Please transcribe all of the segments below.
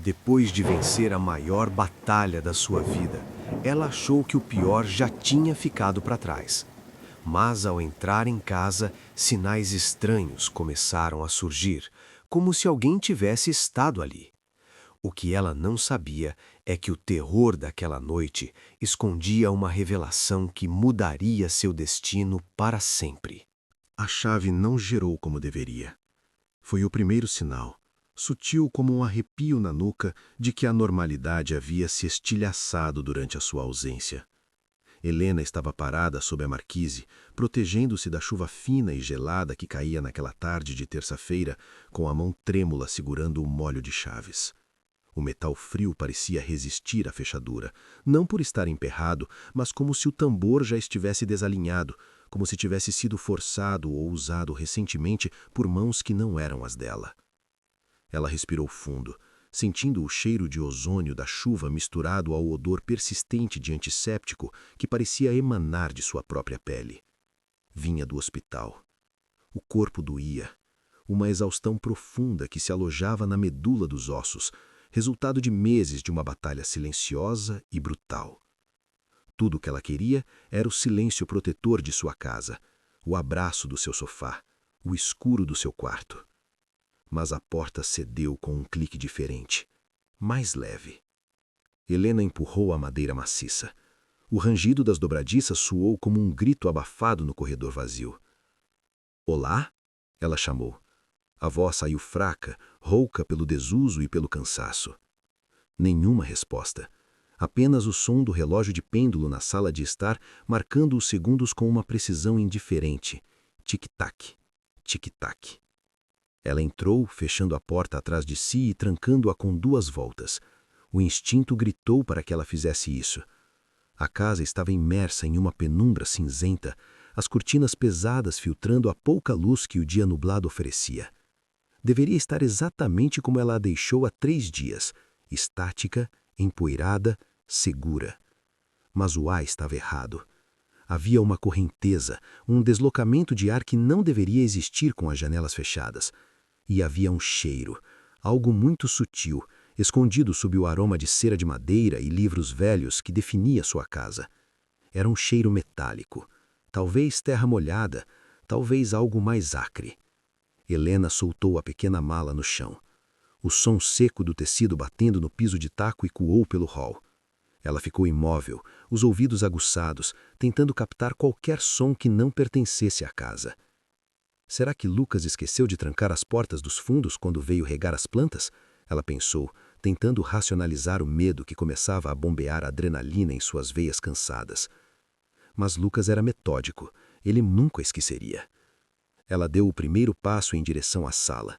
Depois de vencer a maior batalha da sua vida, ela achou que o pior já tinha ficado para trás. Mas ao entrar em casa, sinais estranhos começaram a surgir, como se alguém tivesse estado ali. O que ela não sabia é que o terror daquela noite escondia uma revelação que mudaria seu destino para sempre. A chave não girou como deveria. Foi o primeiro sinal, sutil como um arrepio na nuca de que a normalidade havia se estilhaçado durante a sua ausência. Helena estava parada sob a marquise, protegendo-se da chuva fina e gelada que caía naquela tarde de terça-feira, com a mão trêmula segurando o molho de chaves. O metal frio parecia resistir à fechadura, não por estar emperrado, mas como se o tambor já estivesse desalinhado, como se tivesse sido forçado ou usado recentemente por mãos que não eram as dela. Ela respirou fundo, sentindo o cheiro de ozônio da chuva misturado ao odor persistente de antisséptico que parecia emanar de sua própria pele. Vinha do hospital. O corpo doía, uma exaustão profunda que se alojava na medula dos ossos, resultado de meses de uma batalha silenciosa e brutal. Tudo o que ela queria era o silêncio protetor de sua casa, o abraço do seu sofá, o escuro do seu quarto. Mas a porta cedeu com um clique diferente, mais leve. Helena empurrou a madeira maciça. O rangido das dobradiças soou como um grito abafado no corredor vazio. "Olá?" ela chamou. A voz saiu fraca, rouca pelo desuso e pelo cansaço. Nenhuma resposta. Apenas o som do relógio de pêndulo na sala de estar, marcando os segundos com uma precisão indiferente. Tic-tac, tic-tac. Ela entrou, fechando a porta atrás de si e trancando-a com 2 voltas. O instinto gritou para que ela fizesse isso. A casa estava imersa em uma penumbra cinzenta, as cortinas pesadas filtrando a pouca luz que o dia nublado oferecia. Deveria estar exatamente como ela a deixou há 3 dias, estática, empoeirada, segura. Mas o ar estava errado. Havia uma correnteza, um deslocamento de ar que não deveria existir com as janelas fechadas. E havia um cheiro, algo muito sutil, escondido sob o aroma de cera de madeira e livros velhos que definia sua casa. Era um cheiro metálico, talvez terra molhada, talvez algo mais acre. Helena soltou a pequena mala no chão. O som seco do tecido batendo no piso de taco ecoou pelo hall. Ela ficou imóvel, os ouvidos aguçados, tentando captar qualquer som que não pertencesse à casa. Será que Lucas esqueceu de trancar as portas dos fundos quando veio regar as plantas? Ela pensou, tentando racionalizar o medo que começava a bombear adrenalina em suas veias cansadas. Mas Lucas era metódico, ele nunca esqueceria. Ela deu o primeiro passo em direção à sala.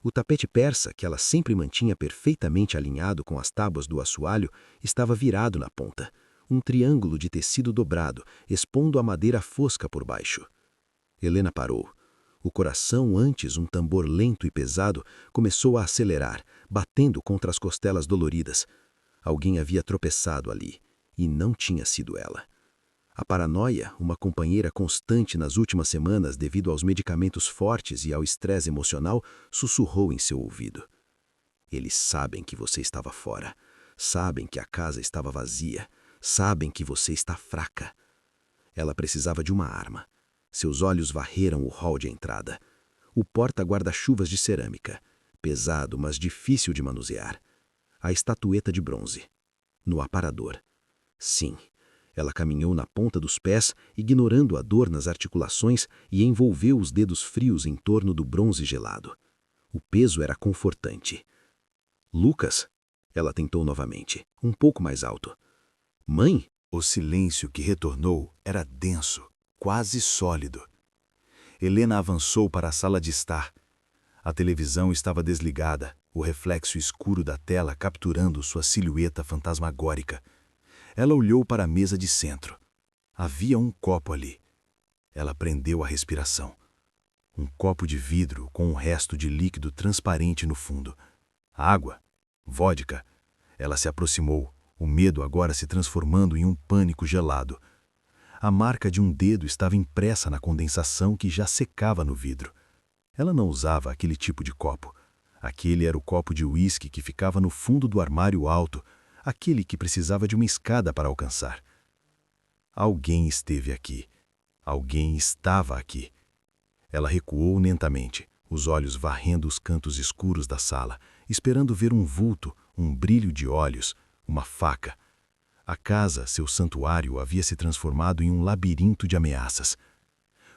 O tapete persa, que ela sempre mantinha perfeitamente alinhado com as tábuas do assoalho, estava virado na ponta, um triângulo de tecido dobrado, expondo a madeira fosca por baixo. Helena parou. O coração, antes um tambor lento e pesado, começou a acelerar, batendo contra as costelas doloridas. Alguém havia tropeçado ali, e não tinha sido ela. A paranoia, uma companheira constante nas últimas semanas devido aos medicamentos fortes e ao estresse emocional, sussurrou em seu ouvido. Eles sabem que você estava fora. Sabem que a casa estava vazia. Sabem que você está fraca. Ela precisava de uma arma. Seus olhos varreram o hall de entrada. O porta-guarda-chuvas de cerâmica. Pesado, mas difícil de manusear. A estatueta de bronze. No aparador. Sim. Ela caminhou na ponta dos pés, ignorando a dor nas articulações e envolveu os dedos frios em torno do bronze gelado. O peso era confortante. "Lucas?" Ela tentou novamente, um pouco mais alto. "Mãe?" O silêncio que retornou era denso, quase sólido. Helena avançou para a sala de estar. A televisão estava desligada, o reflexo escuro da tela capturando sua silhueta fantasmagórica. Ela olhou para a mesa de centro. Havia um copo ali. Ela prendeu a respiração. Um copo de vidro com um resto de líquido transparente no fundo. Água? Vodka? Ela se aproximou, o medo agora se transformando em um pânico gelado. A marca de um dedo estava impressa na condensação que já secava no vidro. Ela não usava aquele tipo de copo. Aquele era o copo de uísque que ficava no fundo do armário alto, aquele que precisava de uma escada para alcançar. Alguém esteve aqui. Alguém estava aqui. Ela recuou lentamente, os olhos varrendo os cantos escuros da sala, esperando ver um vulto, um brilho de olhos, uma faca. A casa, seu santuário, havia se transformado em um labirinto de ameaças.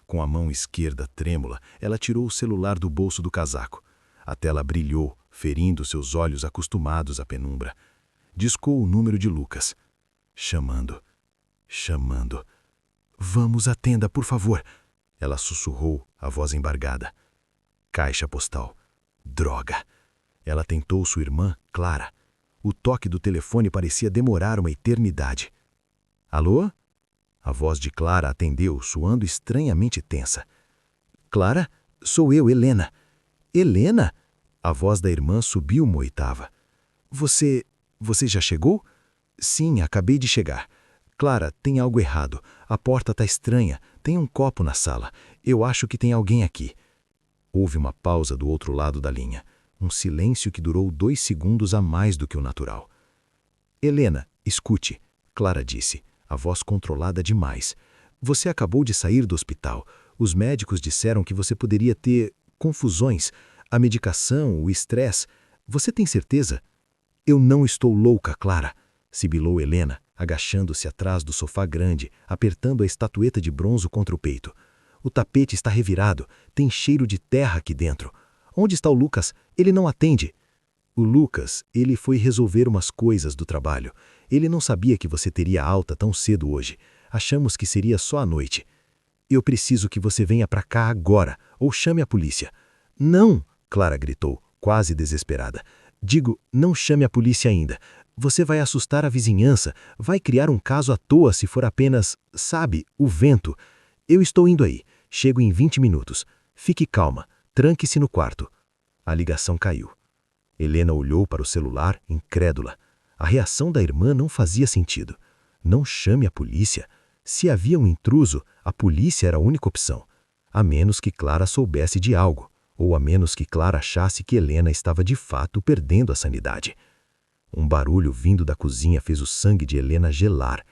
Com a mão esquerda trêmula, ela tirou o celular do bolso do casaco. A tela brilhou, ferindo seus olhos acostumados à penumbra. Discou o número de Lucas. Chamando. Chamando. Vamos à tenda, por favor. Ela sussurrou, a voz embargada. Caixa postal. Droga. Ela tentou sua irmã, Clara. O toque do telefone parecia demorar uma eternidade. Alô? A voz de Clara atendeu, soando estranhamente tensa. Clara? Sou eu, Helena. Helena? A voz da irmã subiu uma oitava. Você já chegou? Sim, acabei de chegar. Clara, tem algo errado. A porta está estranha. Tem um copo na sala. Eu acho que tem alguém aqui. Houve uma pausa do outro lado da linha. Um silêncio que durou 2 segundos a mais do que o natural. Helena, escute, Clara disse, a voz controlada demais. Você acabou de sair do hospital. Os médicos disseram que você poderia ter confusões. A medicação, o estresse. Você tem certeza? Eu não estou louca, Clara, sibilou Helena, agachando-se atrás do sofá grande, apertando a estatueta de bronze contra o peito. O tapete está revirado, tem cheiro de terra aqui dentro. Onde está o Lucas? Ele não atende. O Lucas, ele foi resolver umas coisas do trabalho. Ele não sabia que você teria alta tão cedo hoje. Achamos que seria só à noite. Eu preciso que você venha para cá agora, ou chame a polícia. Não, Clara gritou, quase desesperada. Digo, não chame a polícia ainda. Você vai assustar a vizinhança, vai criar um caso à toa se for apenas, sabe, o vento. Eu estou indo aí. Chego em 20 minutos. Fique calma. Tranque-se no quarto. A ligação caiu. Helena olhou para o celular, incrédula. A reação da irmã não fazia sentido. Não chame a polícia. Se havia um intruso, a polícia era a única opção. A menos que Clara soubesse de algo, ou a menos que Clara achasse que Helena estava de fato perdendo a sanidade. Um barulho vindo da cozinha fez o sangue de Helena gelar.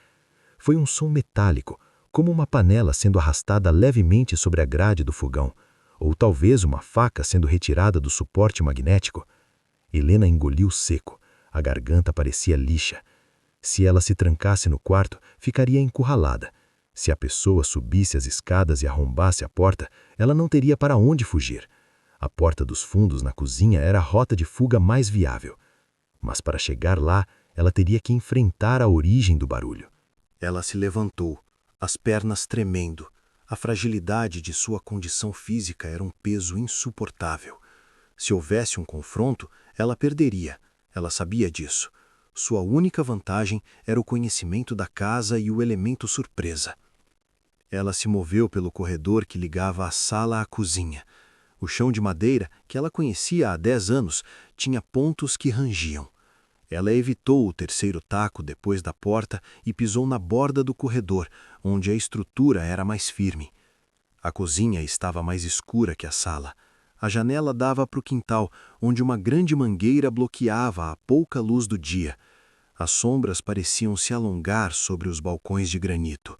Foi um som metálico, como uma panela sendo arrastada levemente sobre a grade do fogão, ou talvez uma faca sendo retirada do suporte magnético. Helena engoliu seco, a garganta parecia lixa. Se ela se trancasse no quarto, ficaria encurralada. Se a pessoa subisse as escadas e arrombasse a porta, ela não teria para onde fugir. A porta dos fundos na cozinha era a rota de fuga mais viável. Mas para chegar lá, ela teria que enfrentar a origem do barulho. Ela se levantou, as pernas tremendo. A fragilidade de sua condição física era um peso insuportável. Se houvesse um confronto, ela perderia. Ela sabia disso. Sua única vantagem era o conhecimento da casa e o elemento surpresa. Ela se moveu pelo corredor que ligava a sala à cozinha. O chão de madeira, que ela conhecia há 10 anos, tinha pontos que rangiam. Ela evitou o terceiro taco depois da porta e pisou na borda do corredor, onde a estrutura era mais firme. A cozinha estava mais escura que a sala. A janela dava para o quintal, onde uma grande mangueira bloqueava a pouca luz do dia. As sombras pareciam se alongar sobre os balcões de granito.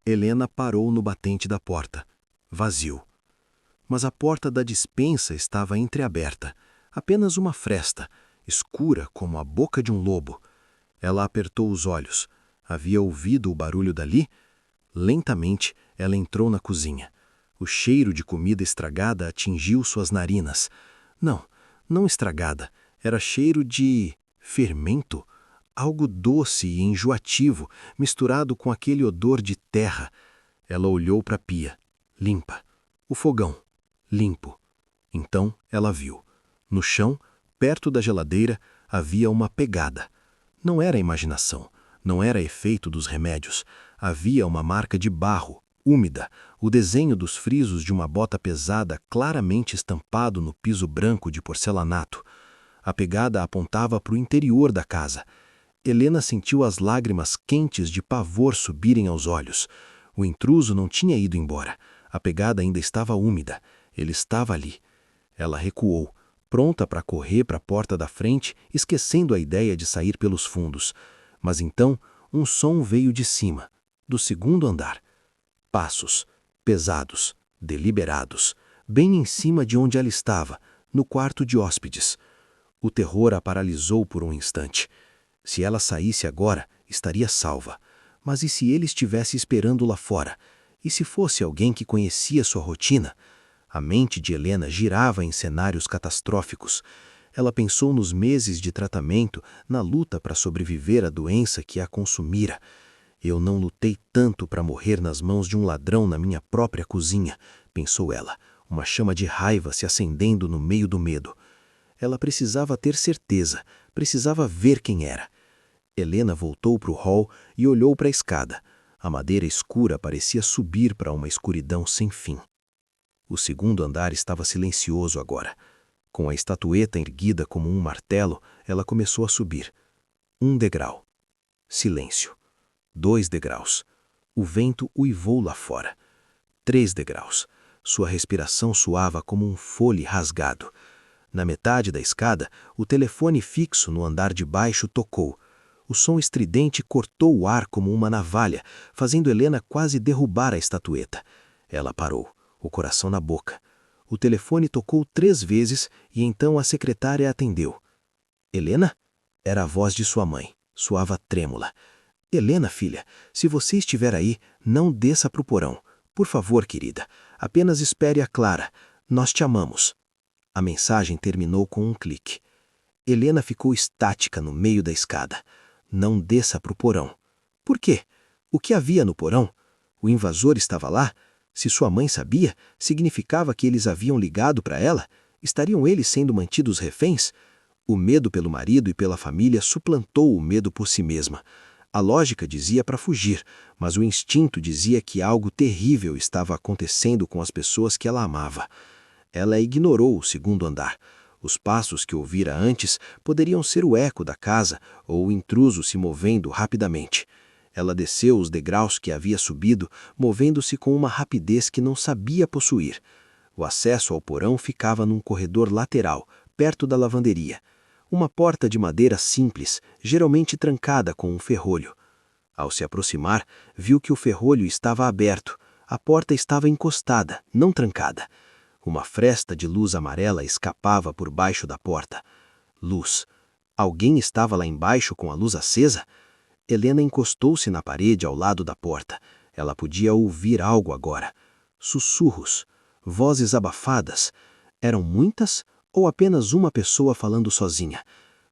Helena parou no batente da porta. Vazio. Mas a porta da despensa estava entreaberta. Apenas uma fresta, escura como a boca de um lobo. Ela apertou os olhos. Havia ouvido o barulho dali? Lentamente, ela entrou na cozinha. O cheiro de comida estragada atingiu suas narinas. Não estragada. Era cheiro de fermento. Algo doce e enjoativo, misturado com aquele odor de terra. Ela olhou para a pia. Limpa. O fogão. Limpo. Então ela viu. No chão, perto da geladeira, havia uma pegada. Não era imaginação, não era efeito dos remédios. Havia uma marca de barro, úmida, o desenho dos frisos de uma bota pesada claramente estampado no piso branco de porcelanato. A pegada apontava para o interior da casa. Helena sentiu as lágrimas quentes de pavor subirem aos olhos. O intruso não tinha ido embora. A pegada ainda estava úmida. Ele estava ali. Ela recuou, pronta para correr para a porta da frente, esquecendo a ideia de sair pelos fundos. Mas então, um som veio de cima, do segundo andar. Passos, pesados, deliberados, bem em cima de onde ela estava, no quarto de hóspedes. O terror a paralisou por um instante. Se ela saísse agora, estaria salva. Mas e se ele estivesse esperando lá fora? E se fosse alguém que conhecia sua rotina? A mente de Helena girava em cenários catastróficos. Ela pensou nos meses de tratamento, na luta para sobreviver à doença que a consumira. Eu não lutei tanto para morrer nas mãos de um ladrão na minha própria cozinha, pensou ela, uma chama de raiva se acendendo no meio do medo. Ela precisava ter certeza, precisava ver quem era. Helena voltou para o hall e olhou para a escada. A madeira escura parecia subir para uma escuridão sem fim. O segundo andar estava silencioso agora. Com a estatueta erguida como um martelo, ela começou a subir. 1 degrau. Silêncio. 2 degraus. O vento uivou lá fora. 3 degraus. Sua respiração soava como um fole rasgado. Na metade da escada, o telefone fixo no andar de baixo tocou. O som estridente cortou o ar como uma navalha, fazendo Helena quase derrubar a estatueta. Ela parou, o coração na boca. O telefone tocou 3 vezes e então a secretária atendeu. Helena? Era a voz de sua mãe. Soava trêmula. Helena, filha, se você estiver aí, não desça para o porão. Por favor, querida, apenas espere a Clara. Nós te amamos. A mensagem terminou com um clique. Helena ficou estática no meio da escada. Não desça para o porão. Por quê? O que havia no porão? O invasor estava lá? Se sua mãe sabia, significava que eles haviam ligado para ela? Estariam eles sendo mantidos reféns? O medo pelo marido e pela família suplantou o medo por si mesma. A lógica dizia para fugir, mas o instinto dizia que algo terrível estava acontecendo com as pessoas que ela amava. Ela ignorou o segundo andar. Os passos que ouvira antes poderiam ser o eco da casa ou o intruso se movendo rapidamente. Ela desceu os degraus que havia subido, movendo-se com uma rapidez que não sabia possuir. O acesso ao porão ficava num corredor lateral, perto da lavanderia. Uma porta de madeira simples, geralmente trancada com um ferrolho. Ao se aproximar, viu que o ferrolho estava aberto. A porta estava encostada, não trancada. Uma fresta de luz amarela escapava por baixo da porta. Luz. Alguém estava lá embaixo com a luz acesa? Helena encostou-se na parede ao lado da porta. Ela podia ouvir algo agora. Sussurros. Vozes abafadas. Eram muitas ou apenas uma pessoa falando sozinha?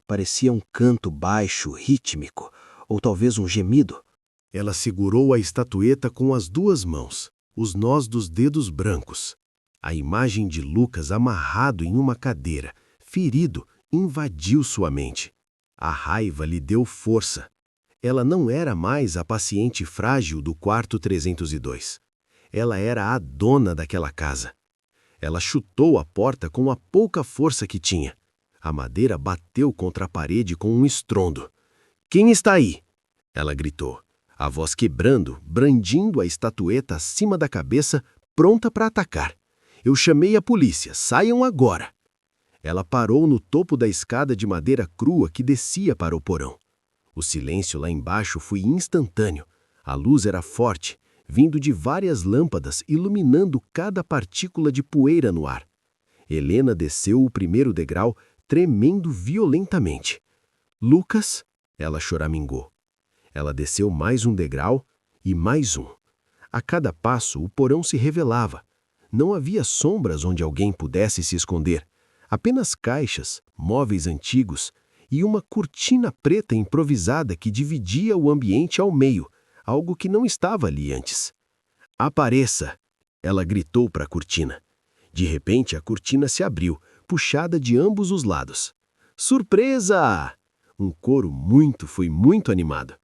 Parecia um canto baixo, rítmico, ou talvez um gemido. Ela segurou a estatueta com as 2 mãos, os nós dos dedos brancos. A imagem de Lucas amarrado em uma cadeira, ferido, invadiu sua mente. A raiva lhe deu força. Ela não era mais a paciente frágil do quarto 302. Ela era a dona daquela casa. Ela chutou a porta com a pouca força que tinha. A madeira bateu contra a parede com um estrondo. "Quem está aí?" Ela gritou, a voz quebrando, brandindo a estatueta acima da cabeça, pronta para atacar. "Eu chamei a polícia, saiam agora." Ela parou no topo da escada de madeira crua que descia para o porão. O silêncio lá embaixo foi instantâneo. A luz era forte, vindo de várias lâmpadas iluminando cada partícula de poeira no ar. Helena desceu o primeiro degrau, tremendo violentamente. "Lucas?" Ela choramingou. Ela desceu mais um degrau e mais um. A cada passo, o porão se revelava. Não havia sombras onde alguém pudesse se esconder. Apenas caixas, móveis antigos e uma cortina preta improvisada que dividia o ambiente ao meio, algo que não estava ali antes. "Apareça!" Ela gritou para a cortina. De repente, a cortina se abriu, puxada de ambos os lados. "Surpresa!" Um coro foi muito animado.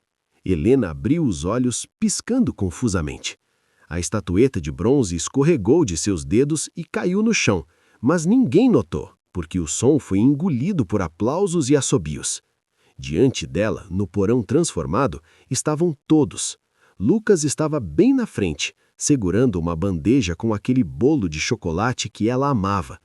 Helena abriu os olhos, piscando confusamente. A estatueta de bronze escorregou de seus dedos e caiu no chão, mas ninguém notou, porque o som foi engolido por aplausos e assobios. Diante dela, no porão transformado, estavam todos. Lucas estava bem na frente, segurando uma bandeja com aquele bolo de chocolate que ela amava.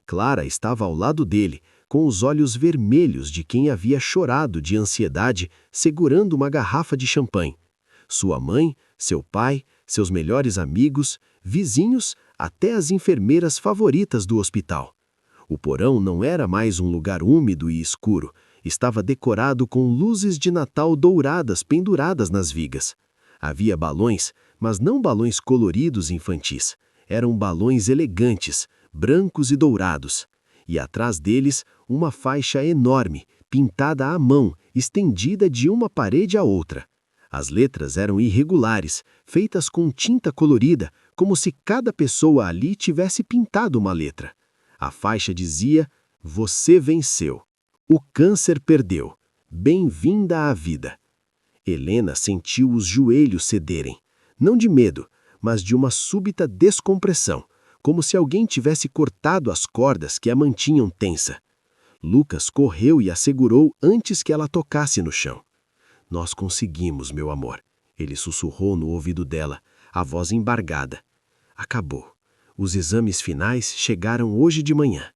Clara estava ao lado dele, com os olhos vermelhos de quem havia chorado de ansiedade, segurando uma garrafa de champanhe. Sua mãe, seu pai, seus melhores amigos, vizinhos, até as enfermeiras favoritas do hospital. O porão não era mais um lugar úmido e escuro, estava decorado com luzes de Natal douradas penduradas nas vigas. Havia balões, mas não balões coloridos infantis. Eram balões elegantes, brancos e dourados. E atrás deles, uma faixa enorme, pintada à mão, estendida de uma parede à outra. As letras eram irregulares, feitas com tinta colorida, como se cada pessoa ali tivesse pintado uma letra. A faixa dizia: "Você venceu. O câncer perdeu. Bem-vinda à vida." Helena sentiu os joelhos cederem, não de medo, mas de uma súbita descompressão, como se alguém tivesse cortado as cordas que a mantinham tensa. Lucas correu e a segurou antes que ela tocasse no chão. "Nós conseguimos, meu amor", ele sussurrou no ouvido dela, a voz embargada. "Acabou. Os exames finais chegaram hoje de manhã.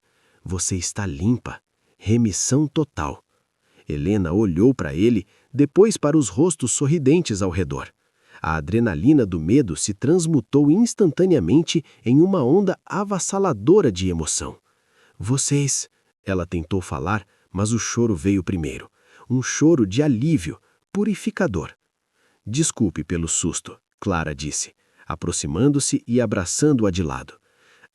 Você está limpa. Remissão total." Helena olhou para ele, depois para os rostos sorridentes ao redor. A adrenalina do medo se transmutou instantaneamente em uma onda avassaladora de emoção. "Vocês..." Ela tentou falar, mas o choro veio primeiro. Um choro de alívio, purificador. "Desculpe pelo susto", Clara disse, aproximando-se e abraçando-a de lado.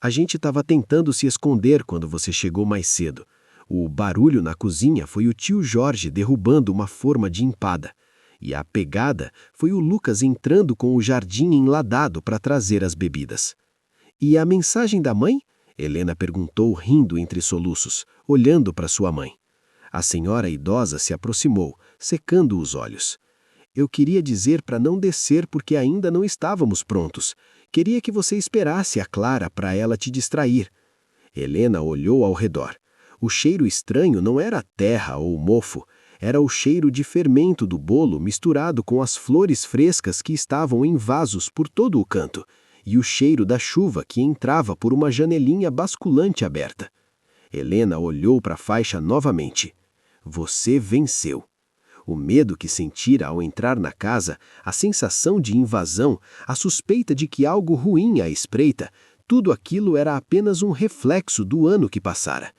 "A gente estava tentando se esconder quando você chegou mais cedo. O barulho na cozinha foi o tio Jorge derrubando uma forma de empada. E a pegada foi o Lucas entrando com o jardim enladado para trazer as bebidas." "E a mensagem da mãe?" Helena perguntou rindo entre soluços, olhando para sua mãe. A senhora idosa se aproximou, secando os olhos. "Eu queria dizer para não descer porque ainda não estávamos prontos. Queria que você esperasse a Clara para ela te distrair." Helena olhou ao redor. O cheiro estranho não era terra ou mofo, era o cheiro de fermento do bolo misturado com as flores frescas que estavam em vasos por todo o canto, e o cheiro da chuva que entrava por uma janelinha basculante aberta. Helena olhou para a faixa novamente. "Você venceu." O medo que sentira ao entrar na casa, a sensação de invasão, a suspeita de que algo ruim a espreita, tudo aquilo era apenas um reflexo do ano que passara.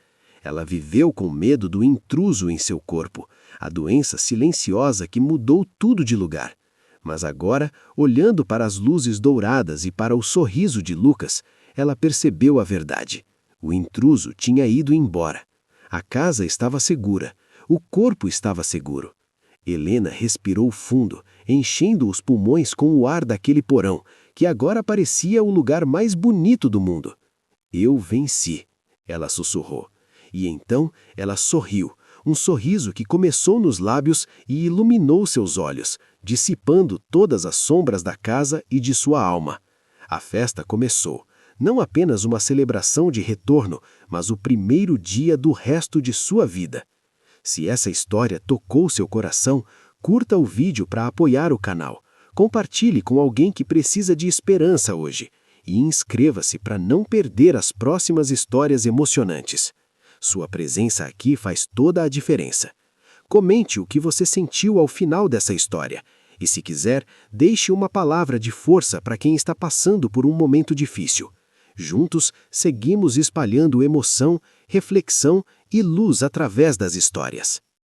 Ela viveu com medo do intruso em seu corpo, a doença silenciosa que mudou tudo de lugar. Mas agora, olhando para as luzes douradas e para o sorriso de Lucas, ela percebeu a verdade. O intruso tinha ido embora. A casa estava segura. O corpo estava seguro. Helena respirou fundo, enchendo os pulmões com o ar daquele porão, que agora parecia o lugar mais bonito do mundo. "Eu venci", ela sussurrou. E então ela sorriu, um sorriso que começou nos lábios e iluminou seus olhos, dissipando todas as sombras da casa e de sua alma. A festa começou, não apenas uma celebração de retorno, mas o primeiro dia do resto de sua vida. Se essa história tocou seu coração, curta o vídeo para apoiar o canal, compartilhe com alguém que precisa de esperança hoje e inscreva-se para não perder as próximas histórias emocionantes. Sua presença aqui faz toda a diferença. Comente o que você sentiu ao final dessa história e, se quiser, deixe uma palavra de força para quem está passando por um momento difícil. Juntos, seguimos espalhando emoção, reflexão e luz através das histórias.